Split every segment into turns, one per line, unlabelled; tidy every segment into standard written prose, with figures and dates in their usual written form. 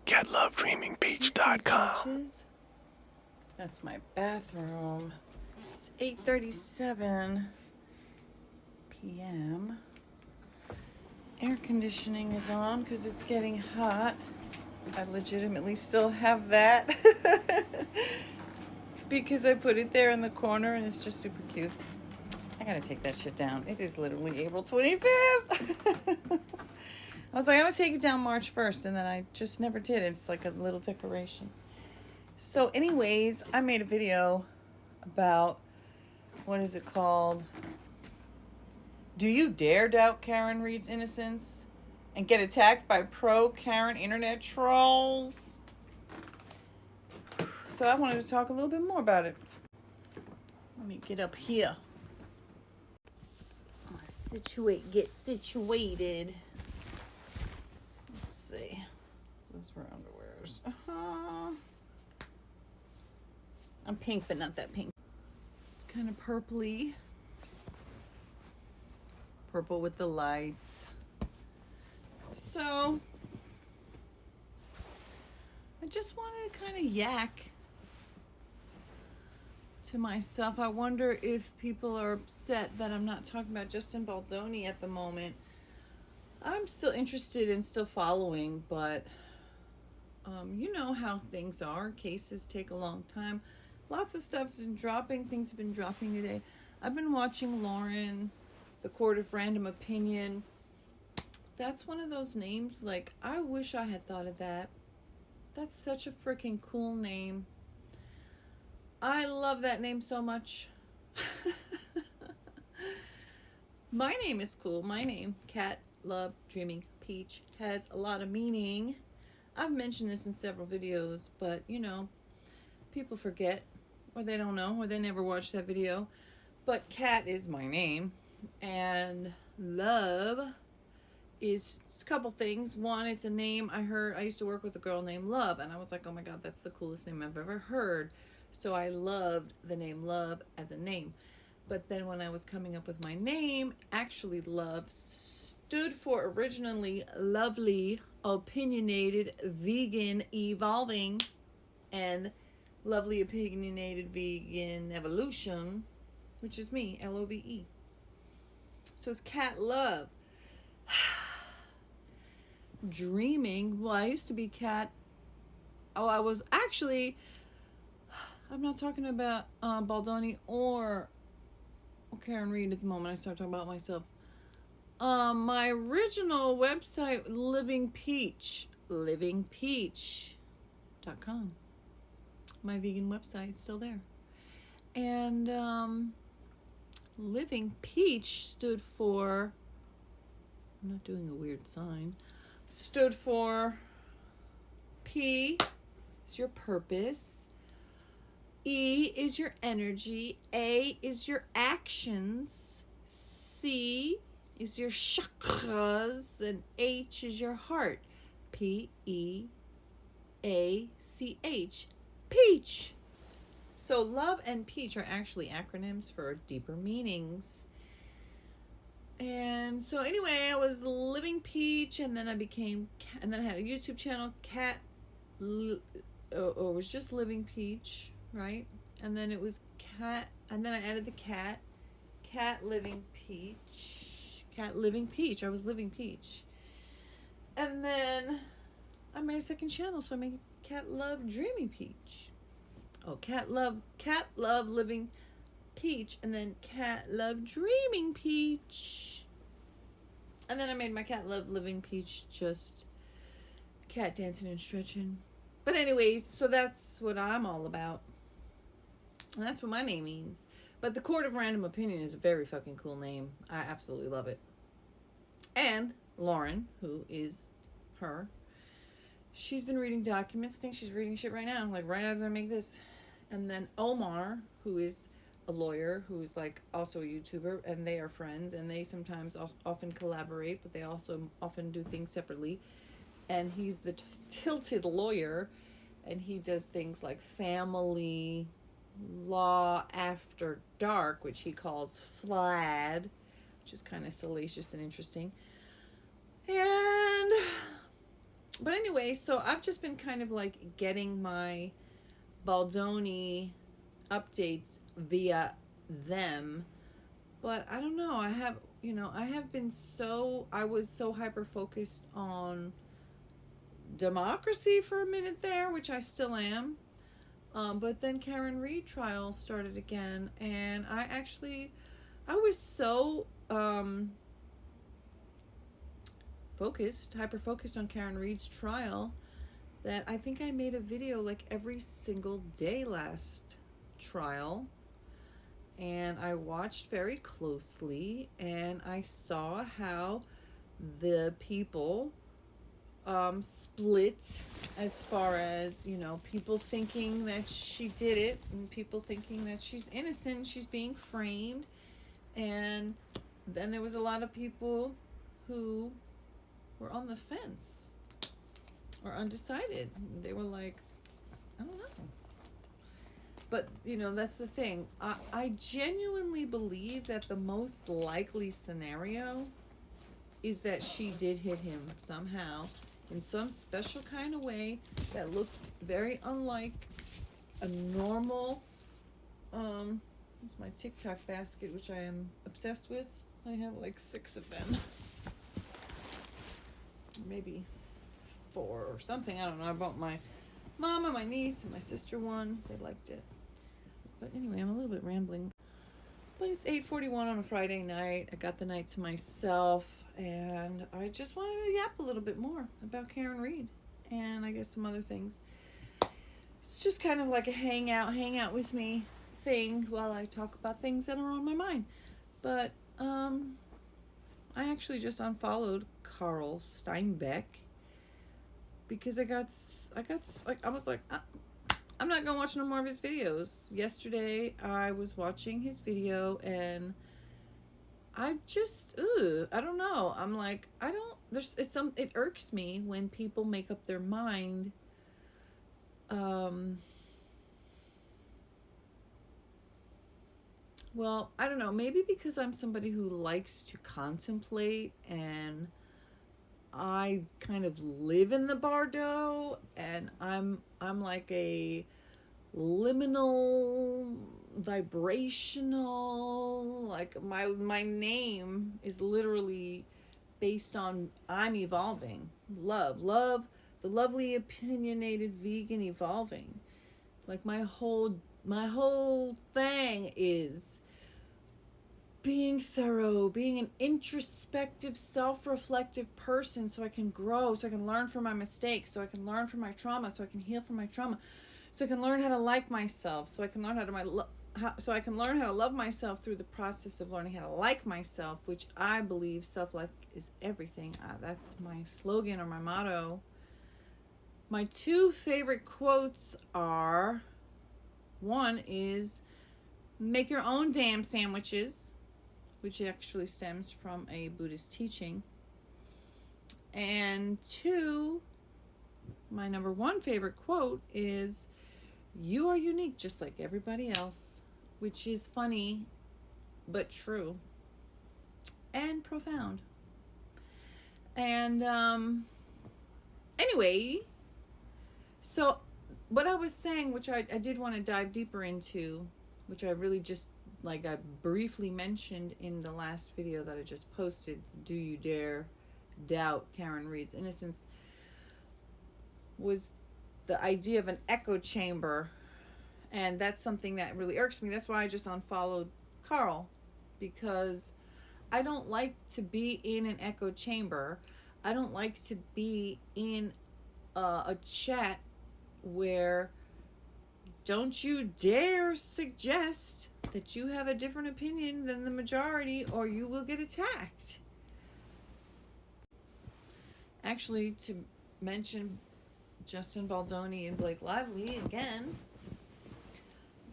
catlovedreamingpeach.com. That's my bathroom. It's 8:37 p.m. Air conditioning is on because it's getting hot. I legitimately still have that because I put it there in the corner and it's just super cute. I gotta take that shit down. It is literally April 25th. I was like, I'm gonna take it down March 1st, and then I just never did. It's like a little decoration. So anyways, I made a video about, what is it called? Do you dare doubt Karen Reed's innocence and get attacked by pro-Karen internet trolls? So I wanted to talk a little bit more about it. Let me get up here. Get situated. Let's see. Those were underwears. I'm pink, but not that pink. It's kind of purpley. Purple with the lights. So, I just wanted to kind of yak to myself. I wonder if people are upset that I'm not talking about Justin Baldoni at the moment. I'm still interested and still following, but you know how things are. Cases take a long time. Lots of stuff has been dropping. Things have been dropping today. I've been watching Lauren, the Court of Random Opinion. That's one of those names, like, I wish I had thought of that. That's such a freaking cool name. I love that name so much. My name is cool. My name, Cat Love Dreaming Peach, has a lot of meaning. I've mentioned this in several videos, but you know, people forget, or they don't know, or they never watched that video. But Cat is my name, and love is a couple things. One, it's a name I used to work with a girl named Love, and I was like, oh my god, that's the coolest name I've ever heard. So I loved the name Love as a name. But then when I was coming up with my name, actually Love stood for originally lovely, opinionated, vegan, evolving, and lovely, opinionated, vegan, evolution, which is me, Love. So it's Cat Love. Dreaming. Well, I used to be Cat. Oh, I was actually... I'm not talking about Baldoni or Karen Reed at the moment. I start talking about myself. My original website, livingpeach.com. My vegan website is still there. And Living Peach stood for... I'm not doing a weird sign. Stood for P is your purpose. E is your energy. A is your actions. C is your chakras. And H is your heart. Peach. Peach. So love and peach are actually acronyms for deeper meanings. And so anyway, I was Living Peach, and then I had a YouTube channel, it was just Living Peach, right? And then it was Cat, and then I added the Cat Living Peach. I was Living Peach. And then I made a second channel, so I made Cat Love Dreaming Peach. Oh, Cat Love Living Peach, and then Cat Love Dreaming Peach. And then I made my Cat Love Living Peach just cat dancing and stretching. But anyways, so that's what I'm all about. And that's what my name means. But the Court of Random Opinion is a very fucking cool name. I absolutely love it. And Lauren, who is her, she's been reading documents. I think she's reading shit right now, like right as I make this. And then Omar, who is a lawyer, who's like also a YouTuber, and they are friends, and they sometimes often collaborate, but they also often do things separately. And he's the tilted lawyer, and he does things like family law after dark, which he calls FLAD, which is kind of salacious and interesting. And But anyway, so I've just been kind of like getting my Baldoni updates via them. But I don't know. I was so hyper focused on democracy for a minute there, which I still am. But then Karen Reed trial started again, and I was so hyper focused on Karen Reed's trial that I think I made a video like every single day last trial. And I watched very closely, and I saw how the people split as far as, people thinking that she did it and people thinking that she's innocent, she's being framed. And then there was a lot of people who were on the fence or undecided. They were like, I don't know. But, that's the thing. I genuinely believe that the most likely scenario is that she did hit him somehow in some special kind of way that looked very unlike a normal, it's my TikTok basket, which I am obsessed with. I have like 6 of them. Maybe 4 or something. I don't know. I bought my mom and my niece and my sister one. They liked it. But anyway, I'm a little bit rambling. But it's 8:41 on a Friday night. I got the night to myself, and I just wanted to yap a little bit more about Karen Reed, and I guess some other things. It's just kind of like a hang out with me thing while I talk about things that are on my mind. But I actually just unfollowed Carl Steinbeck because I was like, I'm not gonna watch no more of his videos. Yesterday I was watching his video and I just I don't know. I'm like, it irks me when people make up their mind well, I don't know, maybe because I'm somebody who likes to contemplate, and I kind of live in the bardo, and I'm like a liminal vibrational, like my name is literally based on I'm evolving. Love, the lovely opinionated vegan evolving. Like my whole thing is being thorough, being an introspective, self-reflective person so I can grow, so I can learn from my mistakes, so I can learn from my trauma, so I can heal from my trauma, so I can learn how to like myself, so I can learn how to love myself through the process of learning how to like myself, which I believe self-love is everything. That's my slogan or my motto. My 2 favorite quotes are, one is, make your own damn sandwiches, which actually stems from a Buddhist teaching. And 2, my number 1 favorite quote is, you are unique just like everybody else, which is funny but true and profound. And anyway, so what I was saying, which I did want to dive deeper into, which I really just, like I briefly mentioned in the last video that I just posted, do you dare doubt Karen Reed's innocence, was the idea of an echo chamber. And that's something that really irks me. That's why I just unfollowed Carl, because I don't like to be in an echo chamber. I don't like to be in a chat where don't you dare suggest that you have a different opinion than the majority or you will get attacked. Actually, to mention Justin Baldoni and Blake Lively again,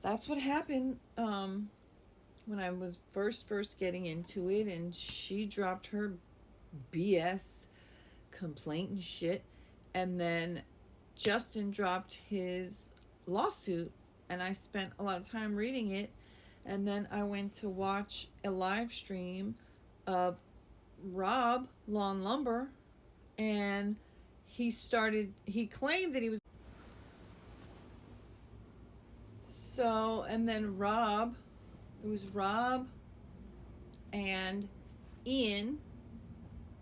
that's what happened when I was first getting into it, and she dropped her BS complaint and shit, and then Justin dropped his lawsuit, and I spent a lot of time reading it, and then I went to watch a live stream of Rob Lawn Lumber, and he claimed that he was. So, and then it was Rob and Ian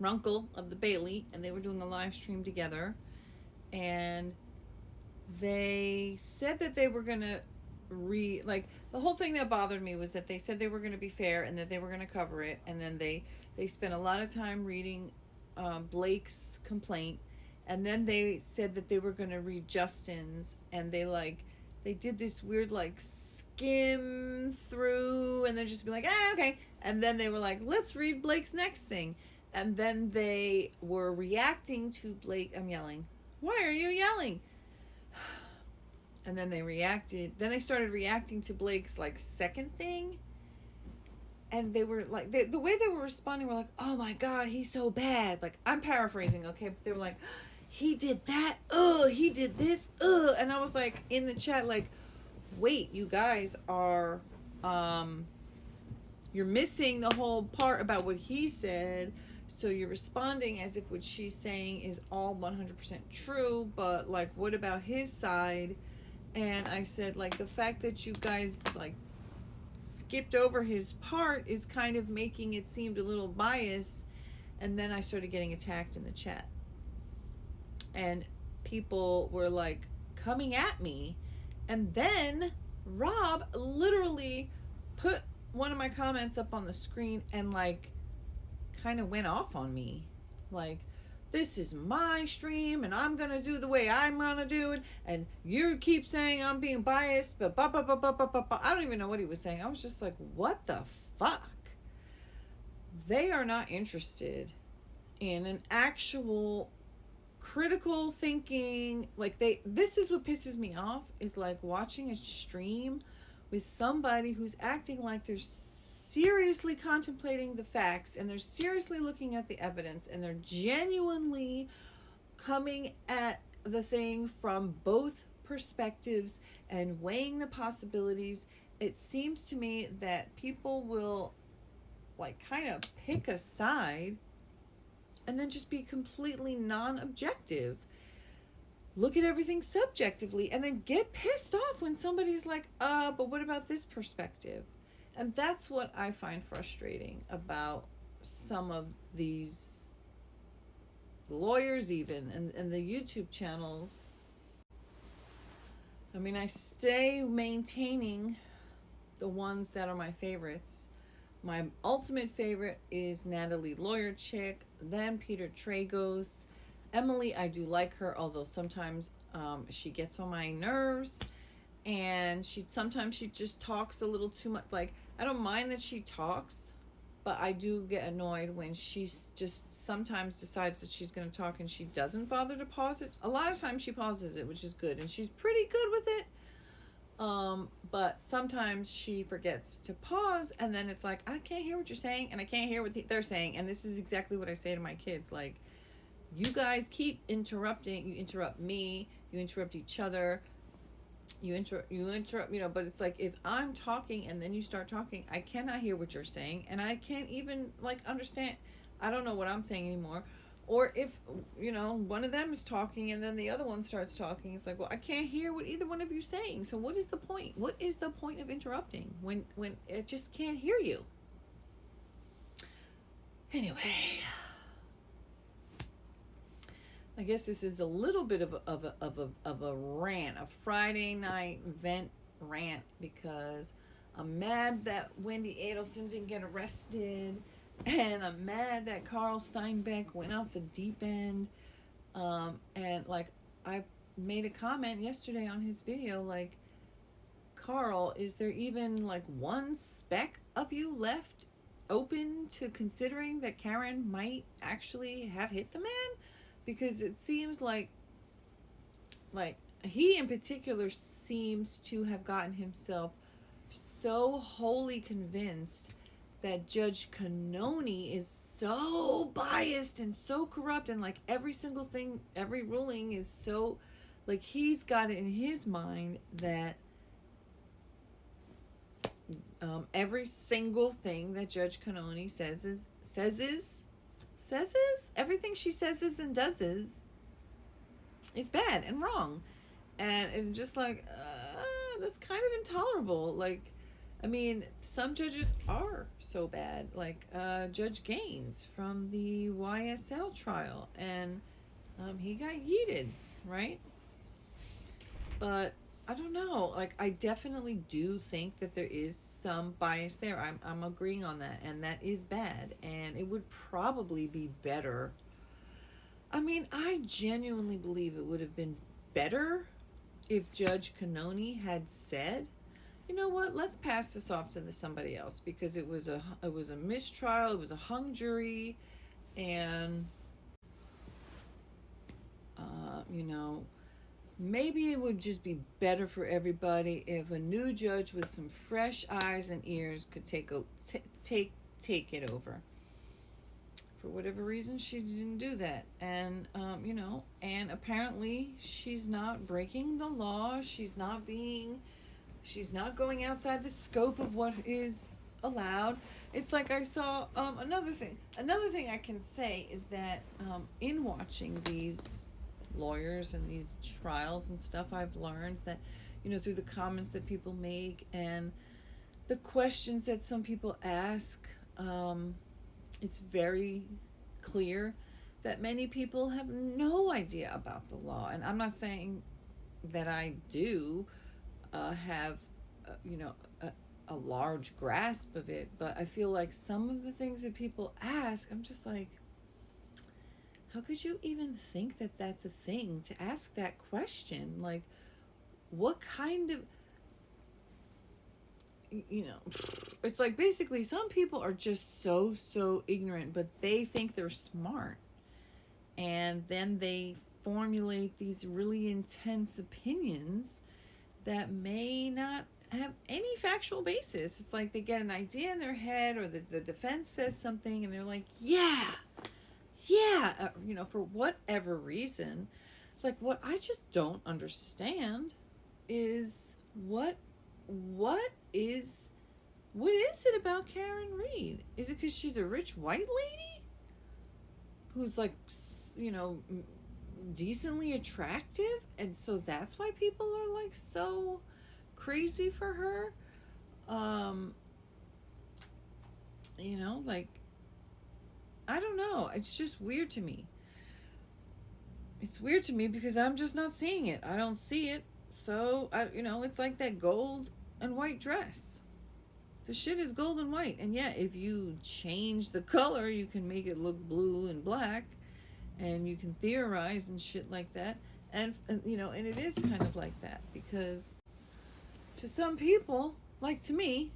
Runkle of the Bailey, and they were doing a live stream together, and they said that they were going to like, the whole thing that bothered me was that they said they were going to be fair and that they were going to cover it, and then they spent a lot of time reading Blake's complaint, and then they said that they were going to read Justin's, and they did this weird like skim through, and they're just be like, okay, and then they were like, let's read Blake's next thing, and then they were reacting to Blake. I'm yelling. Why are you yelling? And then they started reacting to Blake's like second thing, and they were like, the way they were responding were like, oh my god, he's so bad. Like, I'm paraphrasing, okay, but they were like, he did that, he did this, and I was like in the chat like, wait, you guys are you're missing the whole part about what he said. So you're responding as if what she's saying is all 100% true, but like, what about his side? And I said, like, the fact that you guys like skipped over his part is kind of making it seem a little biased. And then I started getting attacked in the chat, and people were like coming at me, and then Rob literally put one of my comments up on the screen and like kind of went off on me, like, this is my stream and I'm gonna do the way I'm gonna do it, and you keep saying I'm being biased, but I don't even know what he was saying. I was just like, what the fuck? They are not interested in an actual critical thinking. Like, this is what pisses me off, is like watching a stream with somebody who's acting like they're seriously contemplating the facts, and they're seriously looking at the evidence, and they're genuinely coming at the thing from both perspectives and weighing the possibilities. It seems to me that people will like kind of pick a side and then just be completely non-objective, look at everything subjectively, and then get pissed off when somebody's like, but what about this perspective? And that's what I find frustrating about some of these lawyers even, and the YouTube channels. I mean, I stay maintaining the ones that are my favorites. My ultimate favorite is Natalie Lawyer Chick, then Peter Tragos. Emily, I do like her, although sometimes she gets on my nerves, and sometimes she just talks a little too much. Like, I don't mind that she talks, but I do get annoyed when she's just sometimes decides that she's going to talk and she doesn't bother to pause it. A lot of times she pauses it, which is good, and she's pretty good with it. But sometimes she forgets to pause, and then it's like, I can't hear what you're saying, and I can't hear what they're saying. And this is exactly what I say to my kids. Like, you guys keep interrupting. You interrupt me. You interrupt each other. You interrupt, but it's like, if I'm talking and then you start talking, I cannot hear what you're saying, and I can't even like understand. I don't know what I'm saying anymore. Or if, one of them is talking and then the other one starts talking, it's like, well, I can't hear what either one of you's saying. So what is the point? What is the point of interrupting when it just can't hear you? Anyway, I guess this is a little bit of a rant, a Friday night vent rant, because I'm mad that Wendy Adelson didn't get arrested, and I'm mad that Carl Steinbeck went off the deep end. And like, I made a comment yesterday on his video, like, Carl, is there even like one speck of you left open to considering that Karen might actually have hit the man? Because it seems like he in particular seems to have gotten himself so wholly convinced that Judge Cannoni is so biased and so corrupt, and like every single thing, every ruling is so, like, he's got it in his mind that every single thing that Judge Cannoni says is everything she says is and does is is bad and wrong. And it's just like, that's kind of intolerable. Like, I mean, some judges are so bad, like Judge Gaines from the YSL trial, and he got yeeted, right? But I don't know. Like, I definitely do think that there is some bias there. I'm agreeing on that, and that is bad. And it would probably be better. I mean, I genuinely believe it would have been better if Judge Canoni had said, you know what, let's pass this off to somebody else, because it was a mistrial, it was a hung jury, and you know, maybe it would just be better for everybody if a new judge with some fresh eyes and ears could take it over. For whatever reason, she didn't do that, and and apparently she's not breaking the law. She's not going outside the scope of what is allowed. It's like I saw another thing. Another thing I can say is that in watching these lawyers and these trials and stuff, I've learned that, through the comments that people make and the questions that some people ask, it's very clear that many people have no idea about the law. And I'm not saying that I do have, a large grasp of it, but I feel like some of the things that people ask, I'm just like, how could you even think that that's a thing to ask that question? Like, what kind of, it's like basically some people are just so ignorant, but they think they're smart. And then they formulate these really intense opinions that may not have any factual basis. It's like they get an idea in their head, or the defense says something and they're like, yeah, for whatever reason. It's like, what I just don't understand is what is it about Karen Reed? Is it because she's a rich white lady who's like, decently attractive, and so that's why people are like so crazy for her? Like, I don't know. It's just weird to me. It's weird to me because I'm just not seeing it. I don't see it. So, it's like that gold and white dress. The shit is gold and white. And yeah, if you change the color, you can make it look blue and black. And you can theorize and shit like that. And it is kind of like that. Because to some people, like to me,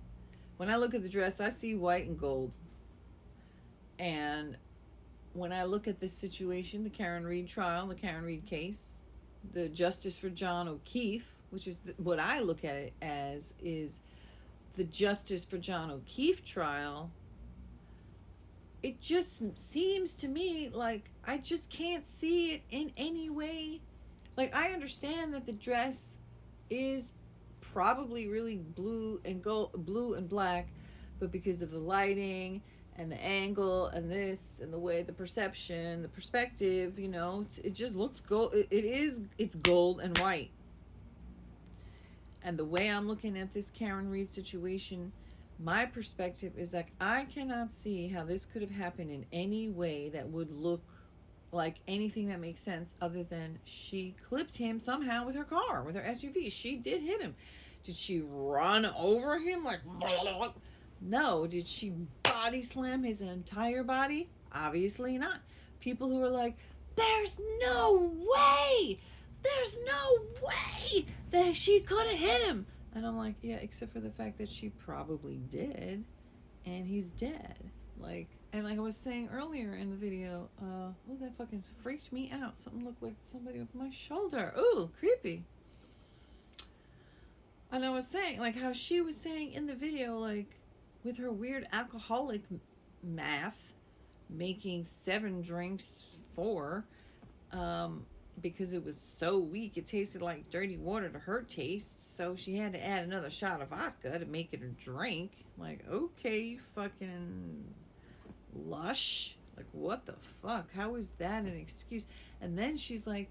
when I look at the dress, I see white and gold. And when I look at this situation, the Karen Reed trial, the Karen Reed case, the justice for John O'Keefe, which is what I look at it as, is the justice for John O'Keefe trial, it just seems to me like I just can't see it in any way. Like, I understand that the dress is probably really blue and black, but because of the lighting and the angle and this and the way the perspective, it just looks gold. It's gold and white. And the way I'm looking at this Karen Reed situation, my perspective is like, I cannot see how this could have happened in any way that would look like anything that makes sense, other than she clipped him somehow with her car, with her SUV. She did hit him. Did she run over him like, blah, blah, blah? No. Did she body slam his entire body? Obviously not. People who are like, there's no way that she could have hit him. And I'm like, yeah, except for the fact that she probably did, and he's dead. Like, and like I was saying earlier in the video, that fucking freaked me out. Something looked like somebody over my shoulder. Ooh, creepy. And I was saying, like, how she was saying in the video, like, with her weird alcoholic math, making 7 drinks 4, because it was so weak, it tasted like dirty water to her taste, so she had to add another shot of vodka to make it a drink. Like, okay, you fucking lush. Like, what the fuck? How is that an excuse? And then she's like,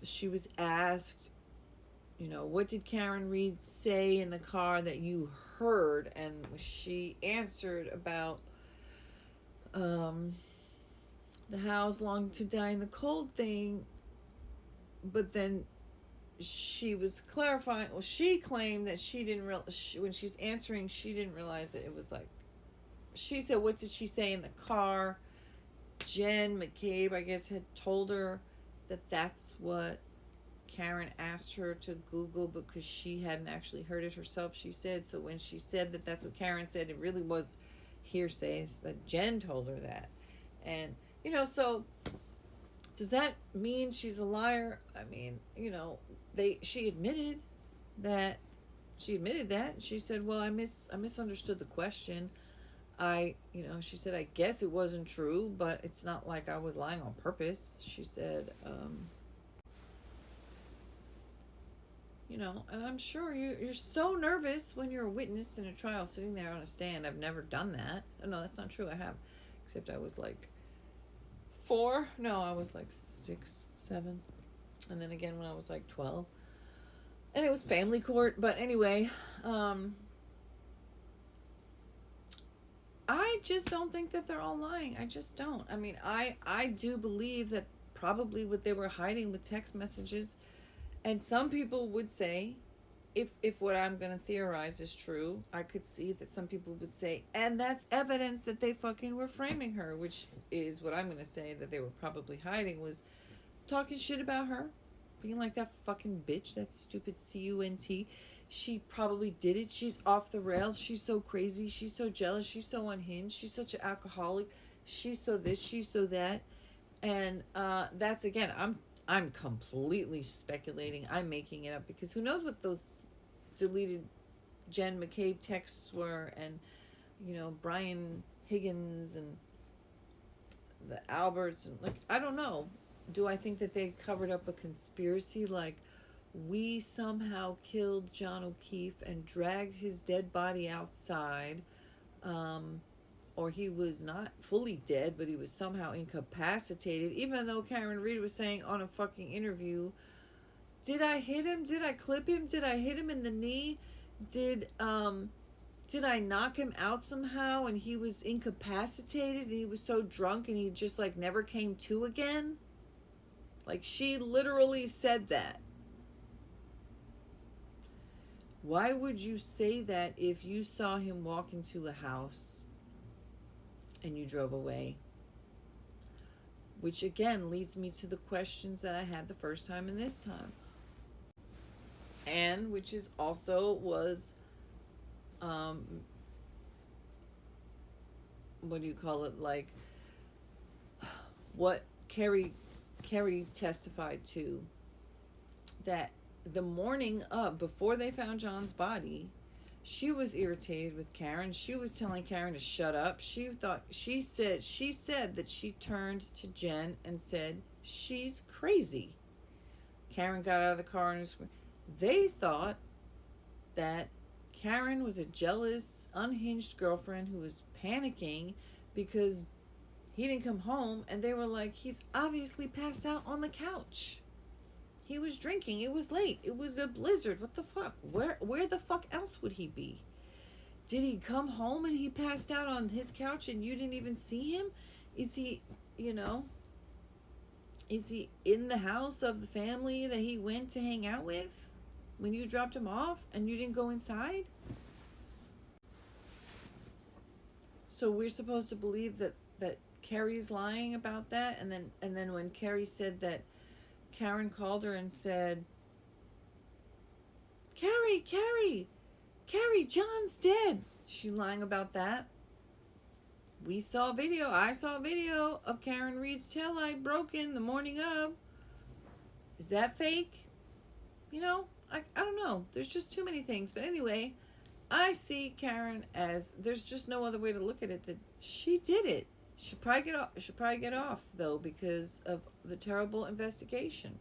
she was asked, you know, what did Karen Reed say in the car that you heard? And she answered about the house long to die in the cold thing, but then she was clarifying, well, she claimed that she didn't when she's answering, she didn't realize that it was like, she said, what did she say in the car? Jen McCabe, I guess, had told her that that's what Karen asked her to Google, because she hadn't actually heard it herself, she said. So when she said that that's what Karen said, it really was hearsay. That Jen told her that. And, you know, so does that mean she's a liar? I mean, you know, she admitted that. She said, well, I misunderstood the question. She said, I guess it wasn't true, but it's not like I was lying on purpose. She said, and I'm sure you're so nervous when you're a witness in a trial, sitting there on a stand. I've never done that. Oh, no, that's not true. I have, except I was like 4. No, I was like 6, 7. And then again when I was like 12. And it was family court. But anyway, I just don't think that they're all lying. I just don't. I mean, I do believe that probably what they were hiding with text messages, and some people would say, if what I'm going to theorize is true, I could see that some people would say, and that's evidence that they fucking were framing her, which is what I'm going to say that they were probably hiding, was talking shit about her, being like, that fucking bitch, that stupid CUNT. She probably did it. She's off the rails. She's so crazy. She's so jealous. She's so unhinged. She's such an alcoholic. She's so this. She's so that. And that's, again, I'm completely speculating. I'm making it up, because who knows what those deleted Jen McCabe texts were, and, Brian Higgins and the Alberts, and like, I don't know. Do I think that they covered up a conspiracy, like we somehow killed John O'Keefe and dragged his dead body outside, or he was not fully dead, but he was somehow incapacitated, even though Karen Reed was saying on a fucking interview, did I hit him? Did I clip him? Did I hit him in the knee? Did I knock him out somehow and he was incapacitated and he was so drunk and he just like never came to again? Like, she literally said that. Why would you say that if you saw him walk into a house and you drove away? Which again leads me to the questions that I had the first time and this time. And which is also was, what do you call it? Like, what Carrie testified to, that the morning of, before they found John's body, she was irritated with Karen. She was telling Karen to shut up. She said that she turned to Jen and said, she's crazy. Karen got out of the car and they thought that Karen was a jealous, unhinged girlfriend who was panicking because he didn't come home, and they were like, he's obviously passed out on the couch. He was drinking. It was late. It was a blizzard. What the fuck? Where the fuck else would he be? Did he come home and he passed out on his couch and you didn't even see him? Is he, is he in the house of the family that he went to hang out with when you dropped him off and you didn't go inside? So we're supposed to believe that Carrie's lying about that, and then when Carrie said that Karen called her and said, Carrie, John's dead. She lying about that? I saw a video of Karen Reed's taillight broken the morning of. Is that fake? I don't know. There's just too many things. But anyway, I see Karen as, there's just no other way to look at it, that she did it. Should probably get off though, because of the terrible investigation.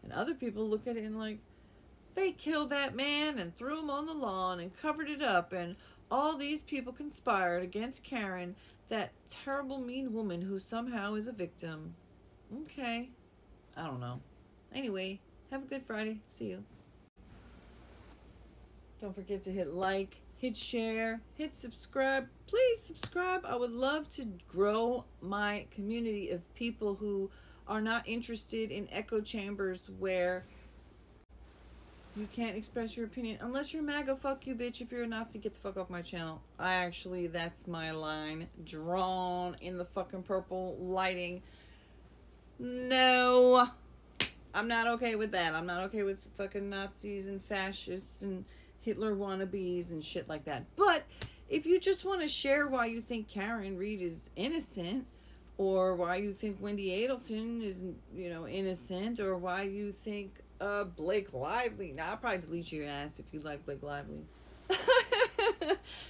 And other people look at it and like, they killed that man and threw him on the lawn and covered it up, and all these people conspired against Karen, that terrible, mean woman who somehow is a victim. Okay, I don't know. Anyway, have a good Friday. See you. Don't forget to hit like, hit share, hit subscribe. Please subscribe. I would love to grow my community of people who are not interested in echo chambers where you can't express your opinion. Unless you're MAGA, fuck you, bitch. If you're a Nazi, get the fuck off my channel. That's my line drawn in the fucking purple lighting. No, I'm not okay with that. I'm not okay with fucking Nazis and fascists and Hitler wannabes and shit like that. But if you just want to share why you think Karen Reed is innocent, or why you think Wendy Adelson is, innocent, or why you think Blake Lively. Now, I'll probably delete your ass if you like Blake Lively.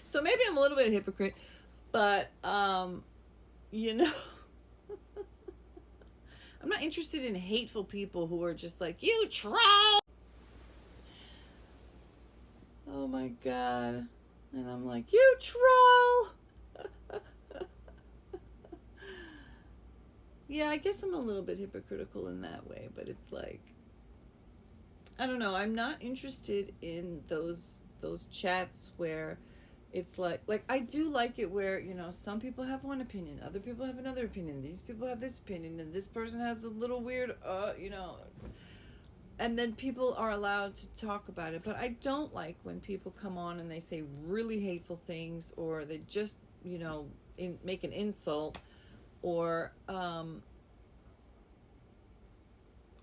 So maybe I'm a little bit of a hypocrite, but, I'm not interested in hateful people who are just like, you troll! Oh my God. And I'm like, you troll! Yeah, I guess I'm a little bit hypocritical in that way, but it's like, I don't know. I'm not interested in those chats where it's like I do like it where, some people have one opinion, other people have another opinion, these people have this opinion, and this person has a little weird, and then people are allowed to talk about it. But I don't like when people come on and they say really hateful things, or they just, make an insult, or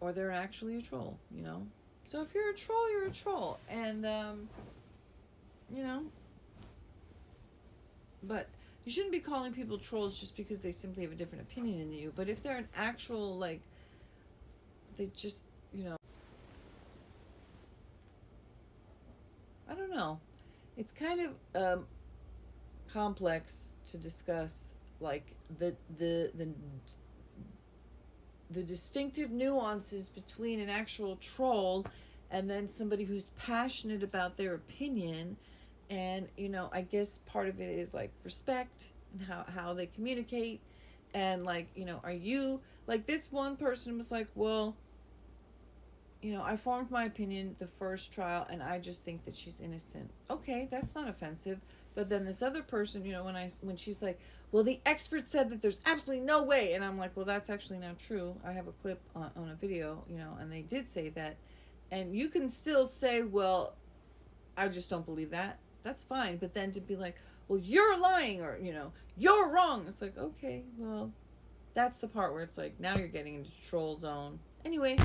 they're actually a troll, So if you're a troll, you're a troll. And, but you shouldn't be calling people trolls just because they simply have a different opinion than you. But if they're an actual, they just, I don't know. It's kind of complex to discuss, the distinctive nuances between an actual troll and then somebody who's passionate about their opinion. And I guess part of it is respect and how they communicate. And are you, this one person was like, well, I formed my opinion the first trial and I just think that she's innocent. Okay, that's not offensive. But then this other person, when she's like, well, the expert said that there's absolutely no way. And I'm like, well, that's actually not true. I have a clip on a video, and they did say that. And you can still say, well, I just don't believe that. That's fine. But then to be like, well, you're lying, or, you're wrong. It's like, okay, well, that's the part where it's like, now you're getting into troll zone. Anyway.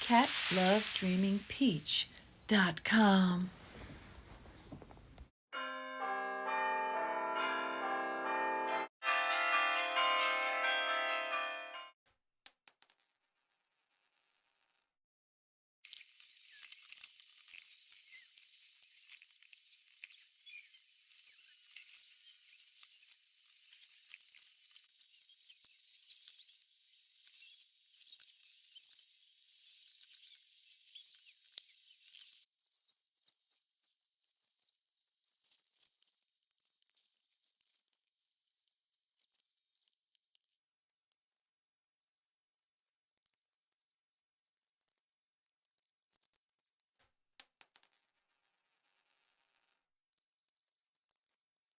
CatLoveDreamingPeach.com